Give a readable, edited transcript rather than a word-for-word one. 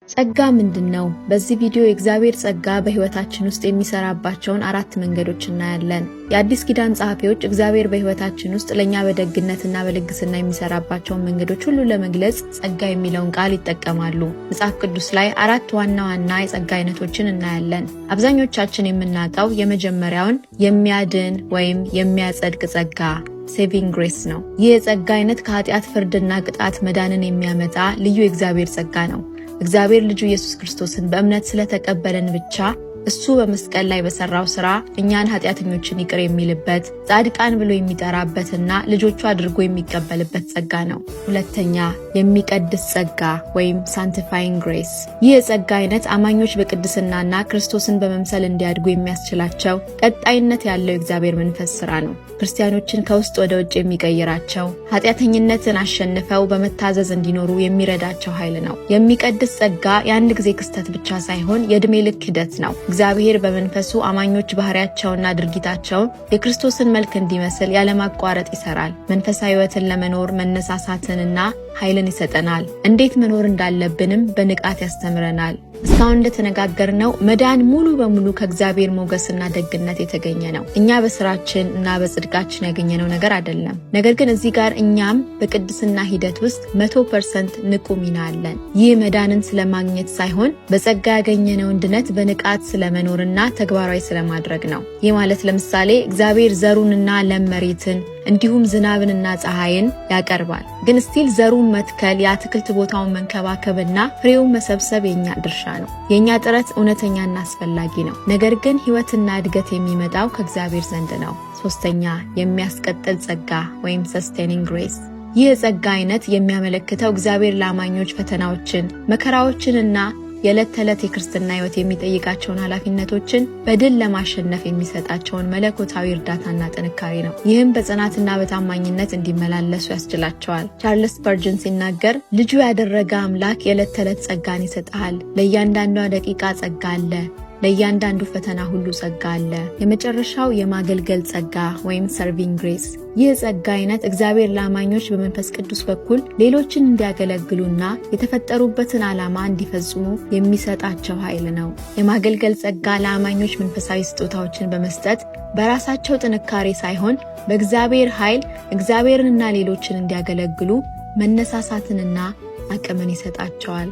ጸጋ ምንድነው? በዚህ ቪዲዮ የእግዚአብሔር ጸጋ በህይወታችን ውስጥ የሚሰራባቸውን 4 መንገዶች እናያለን። የአዲስ ኪዳን ጸሐፊዎች እግዚአብሔር በህይወታችን ውስጥ ለኛ በደግነትና በልግስና የሚሰራባቸውን መንገዶች ሁሉ ለመግለጽ ጸጋ የሚለውን ቃል ይጠቀማሉ። መጽሐፍ ቅዱስ ላይ 4 ዋና የጸጋ አይነቶችን እናያለን። አብዛኞቻችን የምናውቀው የመጀመሪያውን የሚያድን ወይም የሚያጸድቅ ጸጋ ሴቪንግ ግሬስ ነው። ይህ የጸጋ አይነት ከኃጢአት ፍርድና ቅጣት መዳንን የሚያመጣ ልዩ የእግዚአብሔር ጸጋ ነው። እግዚአብሔር ልጁ ኢየሱስ ክርስቶስን በእምነት ስለተቀበለን ብቻ እሱ በመስቀል ላይ በሰራው ሥራ እኛን ኃጢአተኞችን ይቅር የሚልበት ጻድቃን ብሎ የሚጠራበትና ልጆቹ አድርጎ የሚቀበልበት ጸጋ ነው። ሁለተኛ የሚቀድስ ጸጋ ወይም ሳንቲፋይንግ ግሬስ። ይህ የጸጋ አይነት አማኞች በቅድስናና ክርስቶስን በመምሰል እንዲያድጉ የሚያስችላቸው ቀጣይነት ያለው የእግዚአብሔር መንፈስ ሥራ ነው። ክርስቲያኖችን ከውስጥ ወደ ውጭ የሚቀይራቸው ኃጢአተኝነትን አሸንፈው በመታዘዝ እንዲኖሩ የሚረዳቸው ኃይል ነው። የሚቀድስ ጸጋ የአንድ ጊዜ ክስተት ብቻ ሳይሆን የዕድሜ ልክ ሂደት ነው። እግዚአብሔር በመንፈሱ አማኞች ባህሪያቸውና ድርጊታቸውን የክርስቶስን መልክ እንዲመስል ያለማቋረጥ ይሰራል። መንፈሳዊ ሕይወትን ለመኖር መነሳሳትንና ኃይልን ይሰጠናል። እንዴት መኖር እንዳለብንም በንቃት ያስተምረናል። እስካሁን እንደተነጋገርነው መዳን ሙሉ በሙሉ ከእግዚአብሔር ሞገስና ደግነት የተገኘ ነው። እኛ በስራችን እና በጽድቃችን ያገኘነው ነገር አይደለም። ነገር ግን እዚህ ጋር እኛም በቅድስና ሂደት ውስጥ 100% ንቁ ሚና አለን። ይህ መዳንን ስለማግኘት ሳይሆን በጸጋ ያገኘነውን ድነት በንቃት ስለመኖርና ተግባራዊ ስለማድረግ ነው። ይህ ማለት ለምሳሌ እግዚአብሔር ዘሩንና ለም መሬትን እንዲሁም ዝናብንና ፀሐይን ያቀርባል። ግን ስቲል ዘሩን መትከል፣ የአትክልት ቦታውን መንከባከብና ፍሬውን መሰብሰብ የኛ ድርሻ ነው። የኛ ጥረት እውነተኛና አስፈላጊ ነው። ነገር ግን ሕይወትና እድገት የሚመጣው ከእግዚአብሔር ዘንድ ነው። ሶስተኛ የሚያስቀጥል ጸጋ ወይም ሰስቴኒንግ ግሬስ። ይህ የጸጋ አይነት የሚያመለክተው እግዚአብሔር ለአማኞች ፈተናዎችን፣ መከራዎችንና የዕለት ተዕለት የክርስትና ሕይወት የሚጠይቃቸውን ኃላፊነቶችን በድል ለማሸነፍ የሚሰጣቸውን መለኮታዊ እርዳታና ጥንካሬ ነው። ይህም በጽናትና በታማኝነት እንዲመላለሱ ያስችላቸዋል። ቻርልስ ስፐርጀን ሲናገር ልጁ ያደረገ አምላክ የዕለት ተዕለት ጸጋን ይሰጣል። ለእያንዳንዷ ደቂቃ ጸጋ አለ። ለእያንዳንዱ ፈተና ሁሉ ጸጋ አለ። የመጨረሻው የማገልገል ጸጋ ወይም ሰርቪንግ ግሬስ። ይህ ጸጋ አይነት እግዚአብሔር ለአማኞች በመንፈስ ቅዱስ በኩል ሌሎችን እንዲያገለግሉና የተፈጠሩበትን ዓላማ እንዲፈጽሙ የሚሰጣቸው ኃይል ነው። የማገልገል ጸጋ ለአማኞች መንፈሳዊ ስጦታዎችን በመስጠት በራሳቸው ጥንካሬ ሳይሆን በእግዚአብሔር ኃይል እግዚአብሔርንና ሌሎችን እንዲያገለግሉ መነሳሳትንና አቅምን ይሰጣቸዋል።